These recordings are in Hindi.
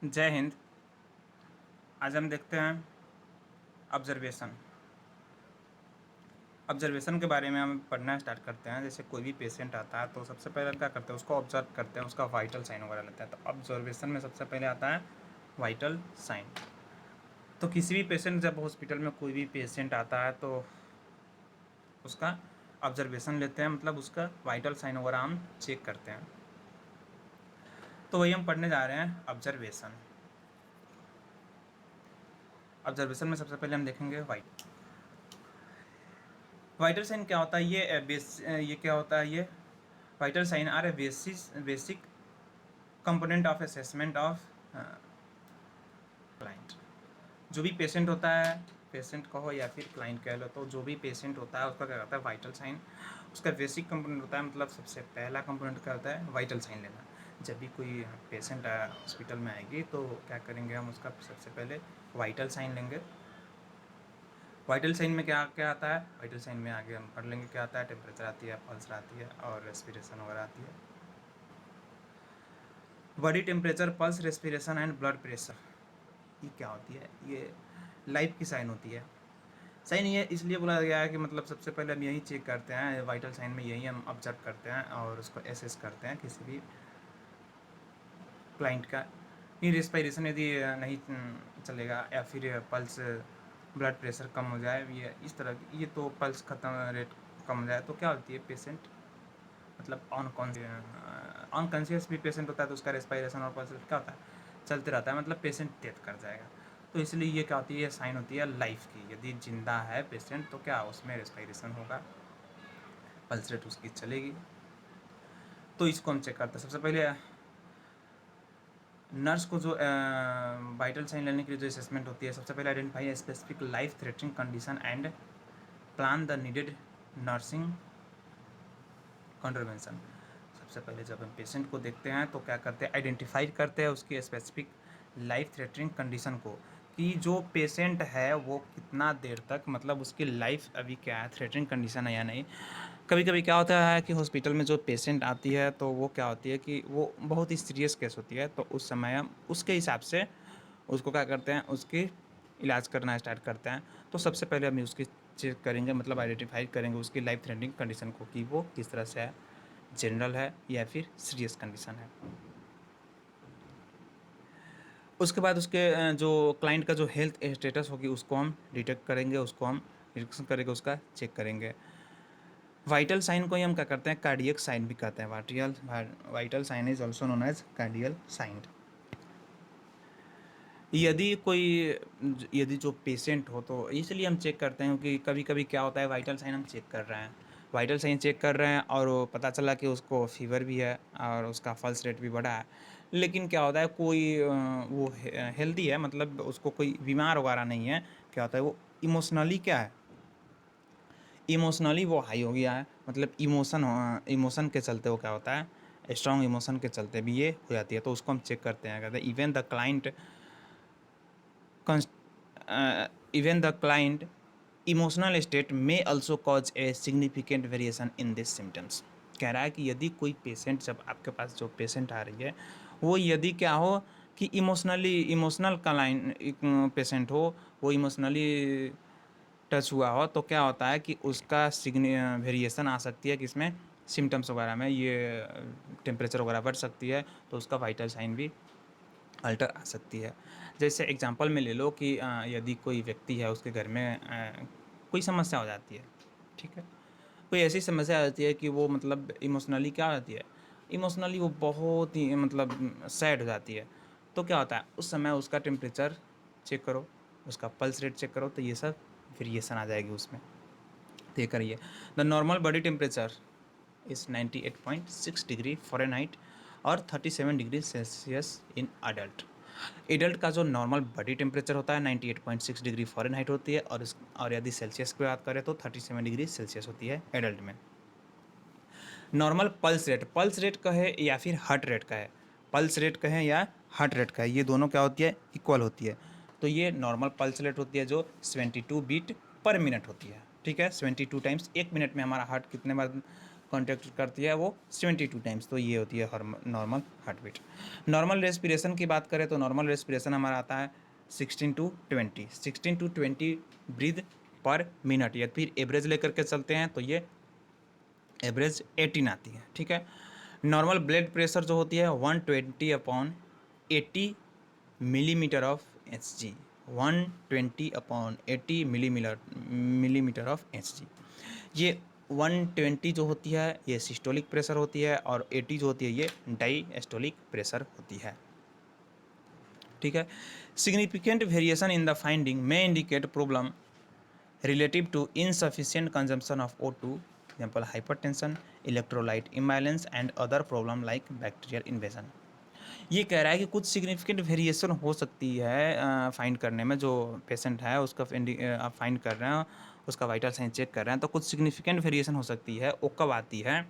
जय हिंद। आज हम देखते हैं ऑब्जर्वेशन। ऑब्जर्वेशन के बारे में हम पढ़ना स्टार्ट करते हैं। जैसे कोई भी पेशेंट आता है तो सबसे पहले क्या करते हैं, उसको ऑब्जर्व करते हैं, उसका वाइटल साइन वगैरह लेते हैं। तो ऑब्जर्वेशन में सबसे पहले आता है वाइटल साइन। तो किसी भी पेशेंट, जब हॉस्पिटल में कोई भी पेशेंट आता है तो उसका ऑब्जर्वेशन लेते हैं, मतलब उसका वाइटल साइन वगैरह हम चेक करते हैं। तो वही हम पढ़ने जा रहे हैं ऑब्जर्वेशन। ऑब्जर्वेशन में सबसे पहले हम देखेंगे वाइटल साइन क्या होता है। ये क्या होता है, ये vital sign are a basic component of assessment of client. जो भी पेशेंट होता है, पेशेंट कहो या फिर क्लाइंट कह लो, तो जो भी पेशेंट होता है उसका क्या होता है, वाइटल साइन उसका बेसिक कंपोनेंट होता है। मतलब सबसे पहला कंपोनेंट क्या होता है, वाइटल साइन लेना। जब भी कोई पेशेंट हॉस्पिटल में आएगी तो क्या करेंगे, हम उसका सबसे पहले वाइटल साइन लेंगे। वाइटल साइन में क्या क्या आता है, वाइटल साइन में आगे हम पढ़ लेंगे क्या आता है। टेम्परेचर आती है, पल्स आती है और रेस्पिरेशन वगैरह आती है। Body temperature, pulse, respiration and blood pressure, ये क्या होती है, ये लाइफ की साइन होती है। साइन ये इसलिए बोला गया है कि मतलब सबसे पहले हम यही चेक करते हैं, वाइटल साइन में यही हम ऑब्जर्व करते हैं और उसको एसेस करते हैं किसी भी क्लाइंट का। ये रेस्पिरेशन यदि नहीं चलेगा या फिर पल्स, ब्लड प्रेशर कम हो जाए, ये इस तरह की, ये तो पल्स खत्म, रेट कम हो जाए तो क्या होती है, पेशेंट मतलब अनकॉन्शियस भी पेशेंट होता है तो उसका रेस्पिरेशन और पल्स क्या होता है, चलते रहता है, मतलब पेशेंट डेथ कर जाएगा। तो इसलिए ये क्या होती है, साइन होती है लाइफ की। यदि जिंदा है पेशेंट तो क्या उसमें रेस्पिरेशन होगा, पल्स रेट उसकी चलेगी। तो इसको हम चेक करते हैं। सबसे पहले नर्स को जो वाइटल साइन लेने के लिए जो असेसमेंट होती है, सबसे पहले identify specific life threatening condition and plan the needed nursing contribution. सबसे पहले जब हम पेशेंट को देखते हैं तो क्या करते हैं, आइडेंटिफाई करते हैं उसकी स्पेसिफिक लाइफ थ्रेटनिंग कंडीशन को, कि जो पेशेंट है वो कितना देर तक, मतलब उसकी लाइफ अभी क्या है, थ्रेटनिंग कंडीशन है या नहीं। कभी कभी क्या होता है कि हॉस्पिटल में जो पेशेंट आती है तो वो क्या होती है कि वो बहुत ही सीरियस केस होती है, तो उस समय हम उसके हिसाब से उसको क्या करते हैं, उसकी इलाज करना स्टार्ट करते हैं। तो सबसे पहले हम उसकी चेक करेंगे, मतलब आइडेंटिफाई करेंगे उसकी लाइफ थ्रेटनिंग कंडीशन को, कि वो किस तरह से है, जनरल है या फिर सीरियस कंडीशन है। उसके बाद उसके जो क्लाइंट का जो हेल्थ स्टेटस होगी उसको हम डिटेक्ट करेंगे, उसको हम निरीक्षण करेंगे, उसका चेक करेंगे। वाइटल साइन को ही हम क्या करते हैं, कार्डियक साइन भी कहते हैं। Vital sign is also known as cardial sign. यदि जो पेशेंट हो तो इसलिए हम चेक करते हैं कि कभी कभी क्या होता है, वाइटल साइन हम चेक कर रहे हैं, वाइटल साइन चेक कर रहे हैं और वो पता चला कि उसको फीवर भी है और उसका पल्स रेट भी बढ़ा है, लेकिन क्या होता है कोई वो हेल्दी है, मतलब उसको कोई बीमार वगैरह नहीं है। क्या होता है, वो इमोशनली क्या है, इमोशनली वो हाई हो गया है, मतलब इमोशन के चलते वो क्या होता है, स्ट्रॉन्ग इमोशन के चलते भी ये हो जाती है। तो उसको हम चेक करते हैं, कहते हैं even the client emotional state may also cause a significant variation in these symptoms। कह रहा है कि यदि कोई पेशेंट, जब आपके पास जो पेशेंट आ रही है वो यदि क्या हो कि इमोशनल क्लाइंट पेशेंट हो, वो इमोशनली टच हुआ हो, तो क्या होता है कि उसका वेरिएशन आ सकती है, कि इसमें सिम्टम्स वगैरह में ये टेम्परेचर वगैरह बढ़ सकती है, तो उसका वाइटल साइन भी अल्टर आ सकती है। जैसे एग्जांपल में ले लो कि यदि कोई व्यक्ति है, उसके घर में कोई समस्या हो जाती है, ठीक है, कोई ऐसी समस्या आ जाती है कि वो मतलब इमोशनली क्या हो जाती है, इमोशनली वो बहुत ही मतलब सैड हो जाती है। तो क्या होता है, उस समय उसका टेम्परेचर चेक करो, उसका पल्स रेट चेक करो, तो ये सब वेरिएशन आ जाएगी उसमें। तो ये करिए, the normal body temperature is 98.6 degree Fahrenheit और 37 degree Celsius in adult. Adult का जो नॉर्मल बॉडी टेम्परेचर होता है 98.6 डिग्री फ़ारेनहाइट होती है, और यदि सेल्सियस की बात करें तो 37 डिग्री सेल्सियस होती है एडल्ट में। नॉर्मल पल्स रेट कहे या फिर हार्ट रेट का है, पल्स रेट कहें या हार्ट रेट का है, ये दोनों क्या होती है, इक्वल होती है। तो ये नॉर्मल पल्स रेट होती है जो 72 बीट पर मिनट होती है, ठीक है। 72 टाइम्स, एक मिनट में हमारा हार्ट कितने बार कॉन्ट्रैक्ट करती है वो 72 टाइम्स, तो ये होती है normal heart beat. Normal respiration की बात करें तो नॉर्मल रेस्पिरेशन हमारा आता है 16 to 20 ब्रीथ पर मिनट, या फिर एवरेज लेकर के चलते हैं तो ये एवरेज 18 आती है, ठीक है। नॉर्मल ब्लड प्रेशर जो होती है 120/80 millimetre of H G, 120/80 millimetre of H G. ये 120 जो होती है ये सिस्टोलिक प्रेशर होती है, और 80 जो होती है ये डायस्टोलिक प्रेशर होती है, ठीक है। Significant variation in the finding में indicate problem relative to insufficient consumption of O2, example hypertension, electrolyte imbalance and other problem like bacterial invasion। ये कह रहा है कि कुछ सिग्निफिकेंट वेरिएशन हो सकती है फाइंड करने में, जो पेशेंट है उसका आप फाइंड कर रहे हैं, उसका वाइटल साइन चेक कर रहे हैं, तो कुछ सिग्निफिकेंट वेरिएशन हो सकती है। वो कब आती है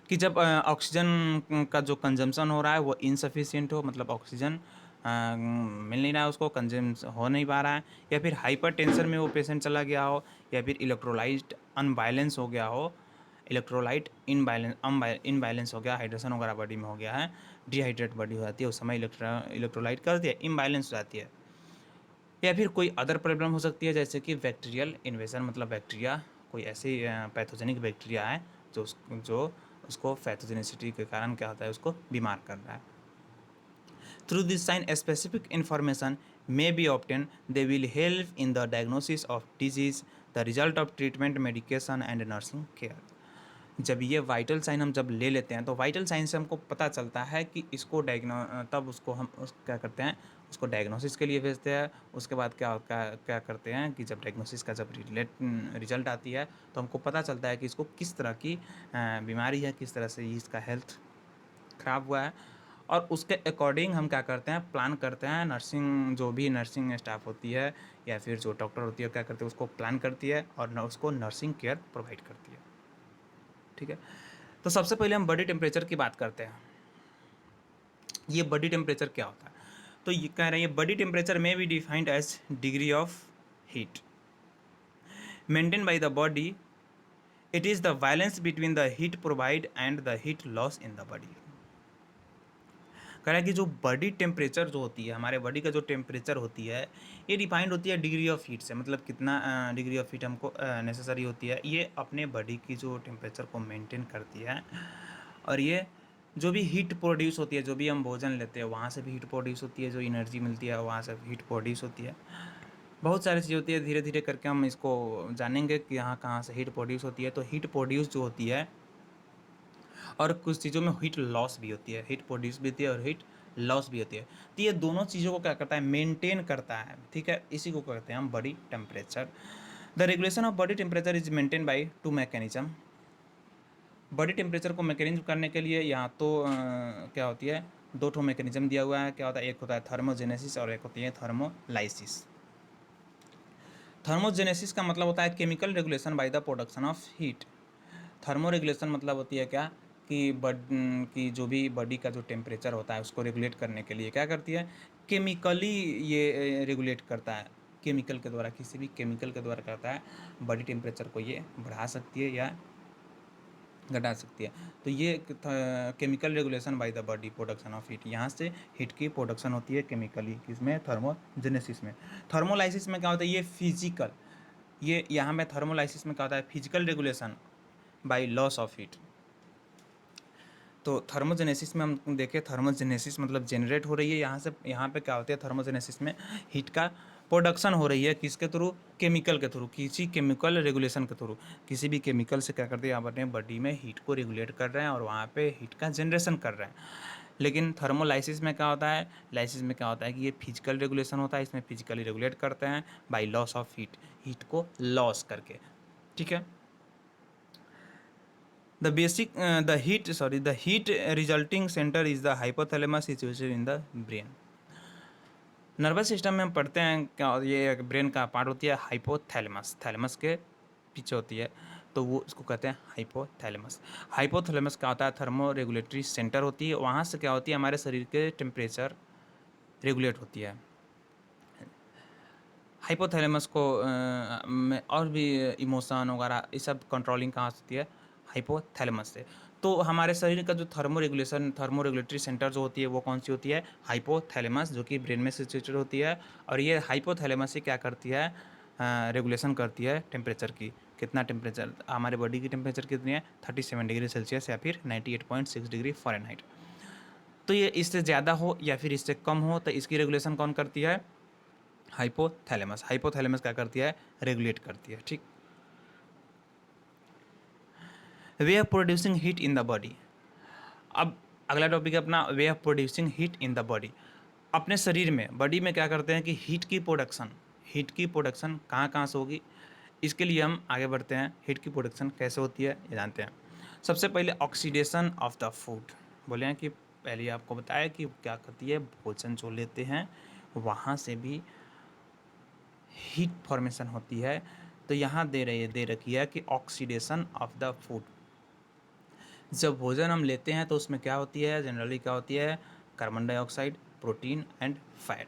कि जब ऑक्सीजन का जो कंजम्पशन हो रहा है वो इनसफिशिएंट हो, मतलब ऑक्सीजन मिल नहीं रहा है, उसको कंज्यूम हो नहीं पा रहा है, या फिर हाइपर टेंशन में वो पेशेंट चला गया हो, या फिर इलेक्ट्रोलाइट अनबैलेंस हो गया हो, इलेक्ट्रोलाइट इनबैलेंस हो गया, हाइड्रेशन वगैरह बॉडी में हो गया है, डिहाइड्रेट बॉडी हो जाती है, उस समय इलेक्ट्रोलाइट करती है, इम्बैलेंस हो जाती है, या फिर कोई अदर प्रॉब्लम हो सकती है जैसे कि बैक्टीरियल इन्वेजन, मतलब बैक्टीरिया कोई ऐसी पैथोजेनिक बैक्टीरिया है जो उसको पैथोजेनिसिटी के कारण क्या होता है, उसको बीमार कर रहा है। Through this sign specific information may be obtained, they will help in the diagnosis of disease, the result of treatment, medication and nursing care। जब ये वाइटल साइन हम जब ले लेते हैं तो वाइटल साइन से हमको पता चलता है कि इसको तब उसको हम क्या करते हैं, उसको डायग्नोसिस के लिए भेजते हैं। उसके बाद क्या क्या क्या करते हैं कि जब डायग्नोसिस का जब रिजल्ट आती है तो हमको पता चलता है कि इसको किस तरह की बीमारी है, किस तरह से इसका हेल्थ ख़राब हुआ है, और उसके अकॉर्डिंग हम क्या करते हैं, प्लान करते हैं। नर्सिंग जो भी नर्सिंग स्टाफ होती है या फिर जो डॉक्टर होती है क्या करते हैं, उसको प्लान करती है और उसको नर्सिंग केयर प्रोवाइड करती है, ठीक है। तो सबसे पहले हम बॉडी टेम्परेचर की बात करते हैं। ये बॉडी टेम्परेचर क्या होता है, तो ये कह रहे हैं body temperature may be defined as degree of heat maintain by the body. It is the balance between the heat provide and the heat loss in the body. कह रहा है कि जो बॉडी टेम्परेचर जो होती है, हमारे बॉडी का जो टेम्परेचर होती है ये डिफाइंड होती है डिग्री ऑफ हीट से, मतलब कितना डिग्री ऑफ हीट हमको नेसेसरी होती है। ये अपने बॉडी की जो टेम्परेचर को मेंटेन करती है, और ये जो भी हीट प्रोड्यूस होती है, जो भी हम भोजन लेते हैं वहाँ से भी हीट प्रोड्यूस होती है, जो एनर्जी मिलती है वहाँ से हीट प्रोड्यूस होती है। बहुत सारी चीज़ होती है, धीरे धीरे करके हम इसको जानेंगे कि यहाँ कहाँ से हीट प्रोड्यूस होती है। तो हीट प्रोड्यूस जो होती है, और कुछ चीज़ों में हीट लॉस भी होती है, हीट प्रोड्यूस भी होती है और हीट लॉस भी होती है। तो ये दोनों चीज़ों को क्या करता है, मेंटेन करता है, ठीक है। इसी को कहते हैं हम body temperature. The regulation of body temperature is maintain by 2 mechanism. Body temperature को मैकेनिज्म करने के लिए यहाँ तो क्या होती है, दो ठो मैकेनिज्म दिया हुआ है। क्या होता है, एक होता है थर्मोजेनेसिस और एक होती है थर्मोलाइसिस। थर्मोजेनेसिस का मतलब होता है chemical regulation by the production of heat. Thermo regulation मतलब होती है क्या कि जो भी बॉडी का जो टेम्परेचर होता है उसको रेगुलेट करने के लिए क्या करती है, केमिकली ये रेगुलेट करता है, केमिकल के द्वारा, किसी भी केमिकल के द्वारा करता है। बॉडी टेम्परेचर को ये बढ़ा सकती है या घटा सकती है। तो ये chemical regulation bye the body production of heat, यहाँ से हीट की प्रोडक्शन होती है केमिकली, किसमें, थर्मोजेनेसिस में। थर्मोलाइसिस में क्या होता है, ये फिजिकल, ये यहाँ में थर्मोलाइसिस में क्या होता है, physical regulation by loss of heat. तो थर्मोजेनेसिस में हम देखें, थर्मोजेनेसिस मतलब जनरेट हो रही है, यहाँ पे क्या होता है, थर्मोजेनेसिस में हीट का प्रोडक्शन हो रही है, किसके थ्रू, केमिकल के थ्रू, किसी केमिकल रेगुलेशन के थ्रू। किसी भी केमिकल से क्या करते हैं, आप अपने बॉडी में हीट को रेगुलेट कर रहे हैं और वहाँ पे हीट का जनरेशन कर रहे हैं। लेकिन थर्मोलाइसिस में क्या होता है, लाइसिस में क्या होता है कि ये फिजिकल रेगुलेशन होता है, इसमें फिजिकली रेगुलेट करते हैं by loss of heat, heat को लॉस करके, ठीक है। The heat resulting center is the hypothalamus situated in the brain। Nervous system में हम पढ़ते हैं क्या, ये ब्रेन का पार्ट होती है हाइपोथैलेमस, थैलेमस के पीछे होती है, तो वो इसको कहते हैं हाइपोथैलेमस। हाइपोथैलेमस क्या होता है, थर्मो रेगुलेटरी सेंटर होती है, वहाँ से क्या होती है, हमारे शरीर के टेम्परेचर रेगुलेट होती है। हाइपोथैलेमस को में और भी इमोशन वगैरह ये सब कंट्रोलिंग कहाँ से होती है, हाइपोथैलेमस से। तो हमारे शरीर का जो थर्मो रेगुलेटरी सेंटर जो होती है वो कौन सी होती है? हाइपोथैलेमस, जो कि ब्रेन में सिचुएटेड होती है। और ये हाइपोथैलेमस से क्या करती है? रेगुलेशन करती है टेम्परेचर की। कितना टेम्परेचर? हमारे बॉडी की टेम्परेचर कितनी है? 37 डिग्री सेल्सियस या फिर 98.6 डिग्री फ़ारेनहाइट। तो ये इससे ज़्यादा हो या फिर इससे कम हो तो इसकी रेगुलेशन कौन करती है? हाइपोथैलेमस। हाइपोथैलेमस क्या करती है? रेगुलेट करती है। ठीक। वे are producing heat in the body. अब अगला टॉपिक है अपना way of producing heat in the body. अपने शरीर में, बॉडी में क्या करते हैं कि हीट की प्रोडक्शन कहाँ कहाँ से होगी? इसके लिए हम आगे बढ़ते हैं। हीट की प्रोडक्शन कैसे होती है ये जानते हैं। सबसे पहले ऑक्सीडेशन ऑफ द फूड। बोले हैं कि पहले आपको बताया कि क्या करती है, भोजन जो लेते हैं वहाँ से भी हीट फॉर्मेशन होती है। तो यहाँ दे रखी है कि ऑक्सीडेशन ऑफ द फूड। जब भोजन हम लेते हैं तो उसमें क्या होती है? जनरली क्या होती है? Carbon dioxide, protein and fat.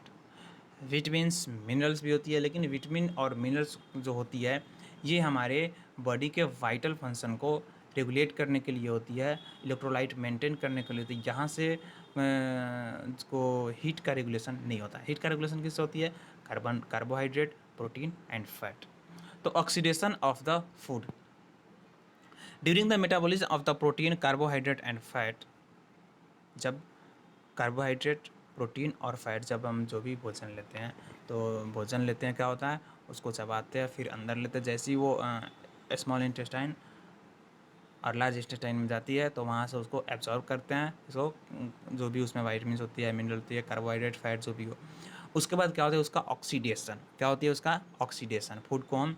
Vitamins, minerals भी होती है, लेकिन विटामिन और मिनरल्स जो होती है ये हमारे बॉडी के वाइटल फंक्शन को रेगुलेट करने के लिए होती है, इलेक्ट्रोलाइट मेंटेन करने के लिए होती है। यहाँ से को हीट का रेगुलेशन नहीं होता। हीट का रेगुलेशन किससे होती है? Carbohydrate, protein and fat. तो oxidation of the food during the metabolism of the protein, carbohydrate and fat. जब कार्बोहाइड्रेट, प्रोटीन और फैट, जब हम जो भी भोजन लेते हैं तो भोजन लेते हैं क्या होता है? उसको चबाते हैं, फिर अंदर लेते हैं। जैसे ही वो स्मॉल इंटेस्टाइन और लार्ज इंटेस्टाइन में जाती है तो वहाँ से उसको एब्जॉर्ब करते हैं, इसको जो भी उसमें वाइटमिन होती है, मिनरल होती है, कार्बोहाइड्रेट, फैट जो भी हो। उसके बाद क्या होता है? उसका ऑक्सीडेशन। क्या होती है उसका? ऑक्सीडेशन। फूड को हम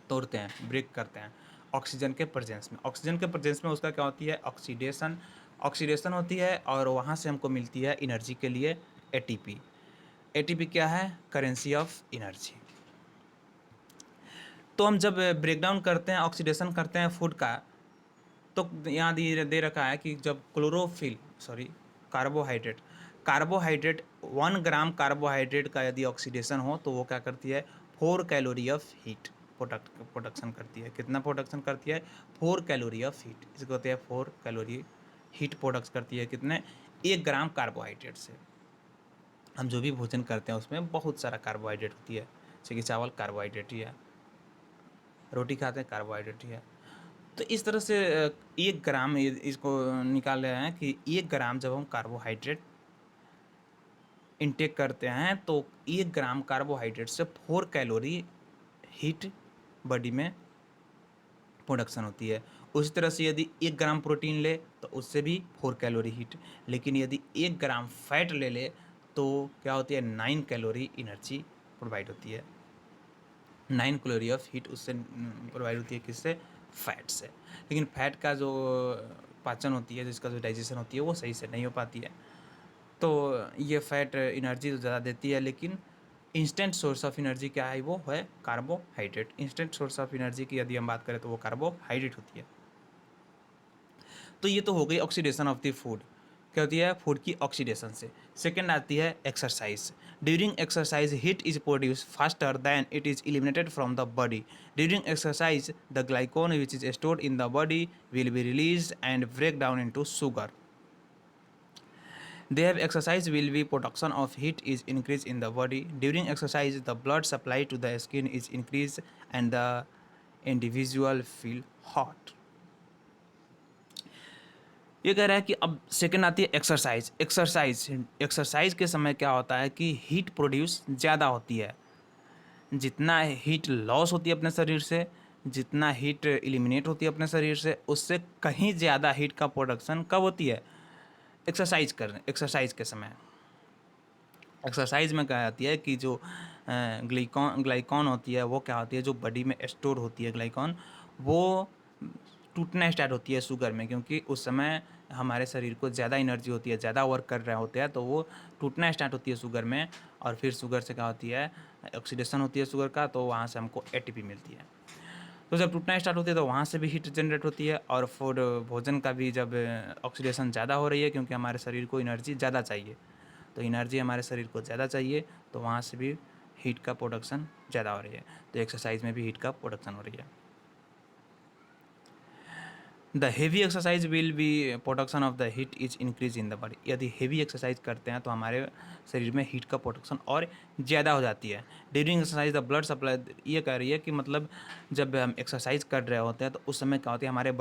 तोड़ते हैं, ब्रेक करते हैं ऑक्सीजन के प्रेजेंस में। ऑक्सीजन के प्रेजेंस में उसका क्या होती है? ऑक्सीडेशन। ऑक्सीडेशन होती है और वहाँ से हमको मिलती है एनर्जी के लिए एटीपी। एटीपी क्या है? Currency of energy. तो हम जब ब्रेक डाउन करते हैं, ऑक्सीडेशन करते हैं फूड का, तो यहाँ दे रखा है कि जब कार्बोहाइड्रेट कार्बोहाइड्रेट 1 ग्राम कार्बोहाइड्रेट का यदि ऑक्सीडेशन हो तो वो क्या करती है? 4 कैलोरी ऑफ हीट प्रोडक्शन करती है। कितना प्रोडक्शन करती है? 4 कैलोरी ऑफ हीट। इसको कहते हैं 4 कैलोरी हीट प्रोडक्ट करती है। कितने? 1 ग्राम कार्बोहाइड्रेट से। हम जो भी भोजन करते हैं उसमें बहुत सारा कार्बोहाइड्रेट होती है। जैसे कि चावल कार्बोहाइड्रेट ही है, रोटी खाते हैं कार्बोहाइड्रेट ही है। तो इस तरह से 1 ग्राम इसको निकाल रहे हैं कि 1 ग्राम जब हम कार्बोहाइड्रेट इंटेक करते हैं तो 1 ग्राम कार्बोहाइड्रेट से 4 कैलोरी हीट बॉडी में प्रोडक्शन होती है। उसी तरह से यदि 1 ग्राम प्रोटीन ले तो उससे भी 4 कैलोरी हीट। लेकिन यदि 1 ग्राम फैट ले तो क्या होती है? 9 कैलोरी एनर्जी प्रोवाइड होती है। 9 कैलोरी ऑफ हीट उससे प्रोवाइड होती है। किससे? फैट से। लेकिन फैट का जो पाचन होती है, जिसका जो डाइजेशन होती है वो सही से नहीं हो पाती है। तो ये फैट एनर्जी तो ज़्यादा देती है, लेकिन इंस्टेंट सोर्स ऑफ एनर्जी क्या है? वो है carbohydrate. Instant source of energy की यदि हम बात करें तो वो कार्बोहाइड्रेट होती है। तो ये तो हो गई ऑक्सीडेशन ऑफ द फूड। क्या होती है? फूड की ऑक्सीडेशन से। सेकेंड आती है exercise. During exercise heat is produce faster than it is eliminated from the body. During exercise the glycogen which is stored in the body will be release and break down into sugar. They have exercise will be production of heat is increased in the body. During exercise, the blood supply to the skin is increased and the individual feel hot. ये कह रहा है कि अब सेकंड आती है एक्सरसाइज के समय क्या होता है कि हीट प्रोड्यूस ज़्यादा होती है। जितना हीट लॉस होती है अपने शरीर से, जितना हीट एलिमिनेट होती है अपने शरीर से, उससे कहीं ज़्यादा हीट का प्रोडक्शन कब होती है? एक्सरसाइज के समय। एक्सरसाइज में क्या आती है कि जो ग्लाइकॉन होती है वो क्या होती है? जो बॉडी में स्टोर होती है ग्लाइकॉन, वो टूटना स्टार्ट होती है शुगर में, क्योंकि उस समय हमारे शरीर को ज़्यादा एनर्जी होती है, ज़्यादा वर्क कर रहे होते हैं, तो वो टूटना स्टार्ट होती है शुगर में। और फिर शुगर से क्या होती है? ऑक्सीडेशन होती है शुगर का, तो वहाँ से हमको एटीपी मिलती है। तो जब टूटना स्टार्ट होती है तो वहाँ से भी हीट जनरेट होती है। और फूड भोजन का भी जब ऑक्सीडेशन ज़्यादा हो रही है, क्योंकि हमारे शरीर को एनर्जी ज़्यादा चाहिए, तो एनर्जी हमारे शरीर को ज़्यादा चाहिए, तो वहाँ से भी हीट का प्रोडक्शन ज़्यादा हो रही है। तो एक्सरसाइज में भी हीट का प्रोडक्शन हो रही है। The heavy exercise will be production of the heat is increase in the body. यदि हेवी एक्सरसाइज करते हैं तो हमारे शरीर में हीट का प्रोडक्शन और ज़्यादा हो जाती है। During exercise the blood supply, ये कह रही है कि मतलब जब हम एक्सरसाइज कर रहे होते हैं तो उस समय क्या होती है, हमारे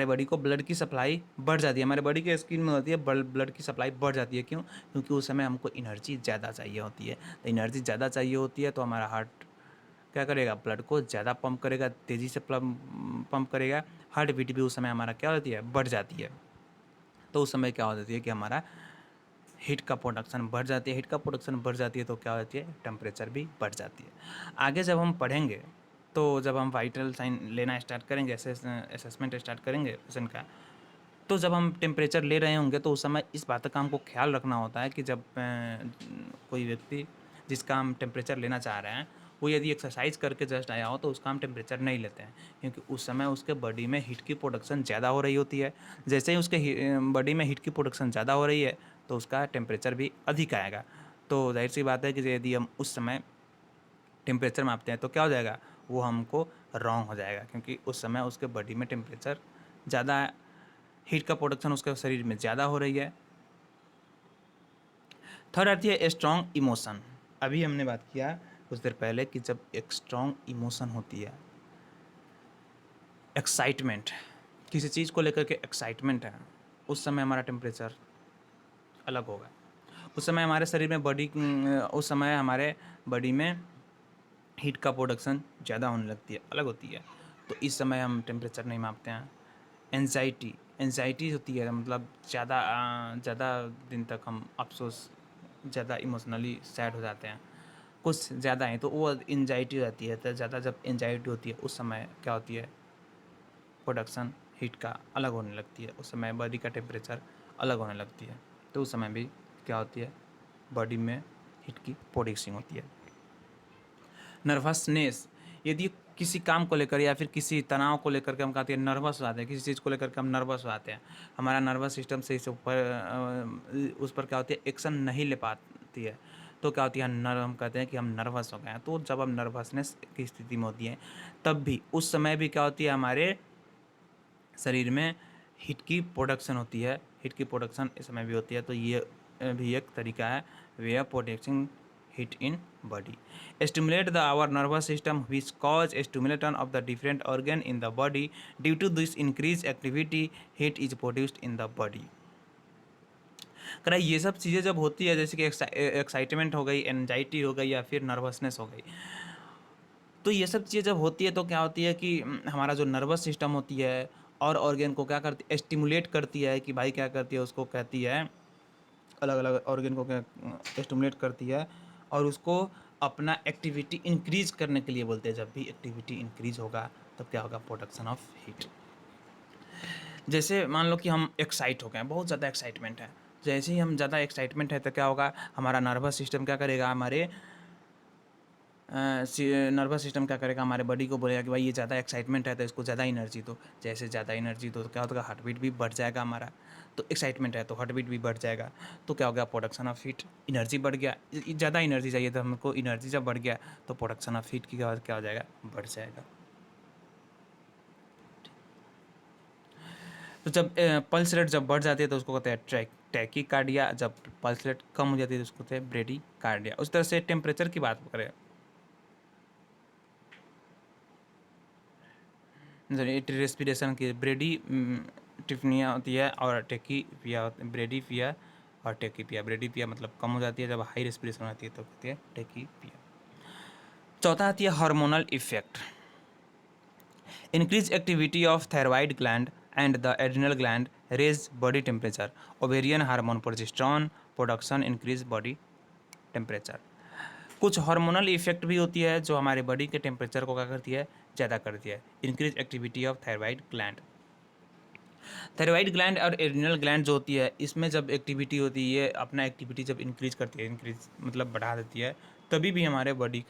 बॉडी को ब्लड की सप्लाई बढ़ जाती है, हमारे बॉडी के स्किन में होती है ब्लड की सप्लाई बढ़ जाती है। क्यों? क्योंकि उस समय हमको एनर्जी ज़्यादा चाहिए होती है। तो एनर्जी ज़्यादा चाहिए होती है तो हमारा हार्ट क्या करेगा, ब्लड को ज़्यादा पंप करेगा, तेज़ी से पंप करेगा। हार्ट बीट भी उस समय हमारा क्या होती है, बढ़ जाती है। तो उस समय क्या हो जाती है कि हमारा हीट का प्रोडक्शन बढ़ जाती है। हीट का प्रोडक्शन बढ़ जाती है तो क्या होती है, टेम्परेचर भी बढ़ जाती है। आगे जब हम पढ़ेंगे तो जब हम वाइटल साइन लेना स्टार्ट करेंगे, असेसमेंट स्टार्ट करेंगे पेशेंट का, तो जब हम टेम्परेचर ले रहे होंगे तो उस समय इस बात का हमको ख्याल रखना होता है कि जब कोई व्यक्ति जिसका हम टेम्परेचर लेना चाह रहे हैं वो यदि एक्सरसाइज करके जस्ट आया हो तो उसका हम टेम्परेचर नहीं लेते हैं, क्योंकि उस समय उसके बॉडी में हीट की प्रोडक्शन ज़्यादा हो रही होती है। जैसे ही उसके बॉडी में हीट की प्रोडक्शन ज़्यादा हो रही है तो उसका टेम्परेचर भी अधिक आएगा। तो जाहिर सी बात है कि यदि हम उस समय टेम्परेचर मापते हैं तो क्या हो जाएगा, वो हमको रॉन्ग हो जाएगा, क्योंकि उस समय उसके बॉडी में टेम्परेचर ज़्यादा, हीट का प्रोडक्शन उसके शरीर में ज़्यादा हो रही है। थर्ड आती है स्ट्रॉन्ग इमोशन। अभी हमने बात किया कुछ देर पहले कि जब एक स्ट्रॉन्ग इमोशन होती है, एक्साइटमेंट, किसी चीज़ को लेकर के एक्साइटमेंट है, उस समय हमारा टेम्परेचर अलग होगा। उस समय हमारे शरीर में उस समय हमारे बॉडी में हीट का प्रोडक्शन ज़्यादा होने लगती है, अलग होती है। तो इस समय हम टेम्परेचर नहीं मापते हैं। एनजाइटी होती है, मतलब ज़्यादा दिन तक हम अफसोस, ज़्यादा इमोशनली सैड हो जाते हैं, कुछ ज़्यादा है तो वो एनजाइटी हो जाती है। तो ज़्यादा जब एनजाइटी होती है उस समय क्या होती है, प्रोडक्शन हीट का अलग होने लगती है, उस समय बॉडी का टेम्परेचर अलग होने लगती है। तो उस समय भी क्या होती है, बॉडी में हीट की प्रोड्यूसिंग होती है। नर्वसनेस, यदि किसी काम को लेकर या फिर किसी तनाव को लेकर के हम कहते हैं नर्वस हो जाते हैं, किसी चीज़ को लेकर के हम नर्वस हो जाते हैं, हमारा नर्वस सिस्टम से इस ऊपर उस पर क्या होती है, एक्शन नहीं ले पाती है, तो क्या होती है, हम कहते हैं कि हम नर्वस हो गए हैं। तो जब हम नर्वसनेस की स्थिति में होती है तब भी उस समय भी क्या होती है, हमारे शरीर में हीट की प्रोडक्शन होती है, हीट की प्रोडक्शन इस समय भी होती है। तो ये भी एक तरीका है वे are producing heat in body. Stimulate the our nervous system which cause a stimulation of the different organ in the body. Due to this increased activity, heat is produced in the body. करा ये सब चीज़ें जब होती है, जैसे कि एक्साइटमेंट हो गई, एनजाइटी हो गई या फिर नर्वसनेस हो गई, तो ये सब चीज़ें जब होती है तो क्या होती है कि हमारा जो नर्वस सिस्टम होती है और ऑर्गन को क्या करती है, स्टिमुलेट करती है कि भाई क्या करती है, उसको कहती है, अलग अलग ऑर्गन को क्या स्टिमुलेट करती है और उसको अपना एक्टिविटी इंक्रीज करने के लिए बोलते हैं। जब भी एक्टिविटी इंक्रीज होगा तब क्या होगा, प्रोडक्शन ऑफ हीट। जैसे मान लो कि हम एक्साइट हो गए हैं, बहुत ज़्यादा एक्साइटमेंट है, जैसे ही हम ज़्यादा एक्साइटमेंट है तो क्या होगा, हमारा नर्वस सिस्टम क्या करेगा, नर्वस सिस्टम क्या करेगा, हमारे बॉडी को बोलेगा कि भाई ये ज़्यादा एक्साइटमेंट है तो इसको ज़्यादा एनर्जी दो। जैसे ज़्यादा एनर्जी दो तो क्या होगा, हार्ट बीट भी बढ़ जाएगा हमारा। तो एक्साइटमेंट है तो हार्ट बीट भी बढ़ जाएगा, तो क्या हो गया, प्रोडक्शन ऑफ हीट, एनर्जी बढ़ गया। ज़्यादा एनर्जी चाहिए तो हमको, एनर्जी जब बढ़ गया तो प्रोडक्शन ऑफ हीट की क्या हो जाएगा, बढ़ जाएगा। तो जब पल्स रेट जब बढ़ जाती है तो उसको कहते हैं टैकीकार्डिया, जब पल्स रेट कम हो जाती है तो उसको कहते हैं ब्रेडीकार्डिया। उस तरह से टेम्परेचर की बात करें, रेस्पिरेशन की ब्रेडी टिफनिया होती है और टेकीपिया, ब्रेडीपिया और टेकीपिया। ब्रेडीपिया मतलब कम हो जाती है, जब हाई रेस्पिरेशन होती है तो कहते हैं टेकीपिया। चौथा आती है hormonal effect, increase activity of thyroid gland and the adrenal gland, raise body temperature, ovarian hormone progesterone production, increase body temperature. कुछ हार्मोनल इफेक्ट भी होती है जो हमारे बॉडी के टेम्परेचर को क्या करती है, ज़्यादा करती है। Increase activity of thyroid gland, thyroid gland और एड्रिनल ग्लैंड जो होती है, इसमें जब एक्टिविटी होती है, ये अपना एक्टिविटी जब इंक्रीज करती है, इंक्रीज मतलब बढ़ा देती है, तभी भी हमारे बॉडी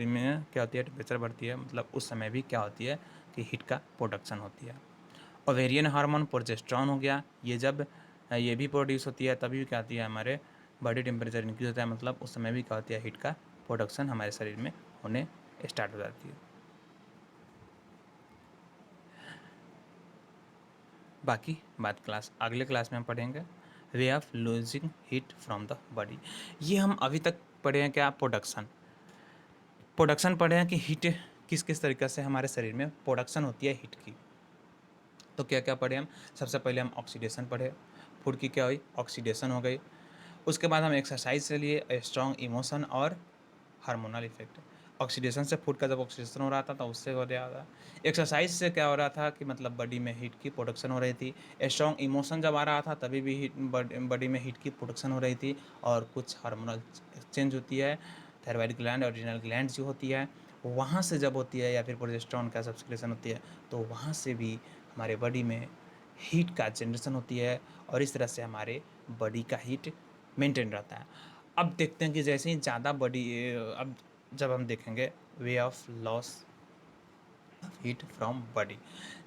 में क्या होती है, टेम्परेचर बढ़ती है। मतलब उस समय भी क्या होती है कि हीट का प्रोडक्शन होती है। ओवेरियन हार्मोन प्रोजेस्टेरोन हो गया, ये जब ये भी प्रोड्यूस होती है तभी क्या होती है, हमारे बॉडी टेम्परेचर इंक्रीज होता है, मतलब उस समय भी क्या होती है, हीट का प्रोडक्शन हमारे शरीर में होने स्टार्ट हो जाती है। बाकी बात अगले क्लास में हम पढ़ेंगे way of losing heat from the body. ये हम अभी तक पढ़े हैं क्या, प्रोडक्शन पढ़े हैं कि हीट किस किस तरीके से हमारे शरीर में प्रोडक्शन होती है हीट की। तो क्या क्या पढ़े हम, सबसे पहले हम ऑक्सीडेशन पढ़े, फूड की क्या हुई, ऑक्सीडेशन हो गई। उसके बाद हम एक्सरसाइज से लिए स्ट्रॉन्ग इमोशन और हार्मोनल इफेक्ट। ऑक्सीडेशन से फूड का जब ऑक्सीडेशन हो रहा था तो उससे हो रहा था। एक्सरसाइज से क्या हो रहा था कि मतलब बॉडी में हीट की प्रोडक्शन हो रही थी। स्ट्रॉन्ग इमोशन जब आ रहा था तभी भी हीट बॉडी में हीट की प्रोडक्शन हो रही थी। और कुछ हार्मोनल चेंज होती है, थायराइड ग्लैंड और एड्रिनल ग्लैंड जो होती है वहाँ से जब होती है, या फिर प्रोजेस्टेरोन का जब सिक्रेशन होती है तो वहाँ से भी हमारे बॉडी में हीट का जनरेशन होती है। और इस तरह से हमारे बॉडी का हीट मेंटेन रहता है। अब देखते हैं कि जैसे ही ज़्यादा बॉडी, अब जब हम देखेंगे way of loss heat from body,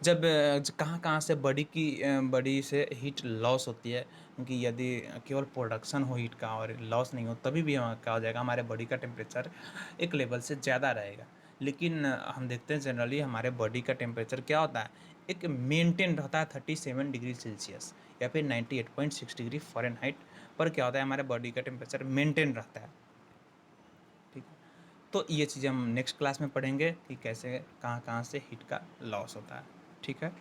जब कहाँ कहाँ से बॉडी से हीट लॉस होती है, क्योंकि यदि केवल प्रोडक्शन हो हीट का और लॉस नहीं हो तभी भी क्या हो जाएगा, हमारे बॉडी का टेम्परेचर एक लेवल से ज़्यादा रहेगा। लेकिन हम देखते हैं जनरली हमारे बॉडी का टेम्परेचर क्या होता है, एक मेंटेन रहता है 37 डिग्री सेल्सियस या फिर 98.6 डिग्री फ़ारेनहाइट पर क्या होता है, हमारे बॉडी का टेम्परेचर मेंटेन रहता है। ठीक है, तो ये चीज़ें हम नेक्स्ट क्लास में पढ़ेंगे कि कैसे कहाँ कहाँ से हीट का लॉस होता है। ठीक है।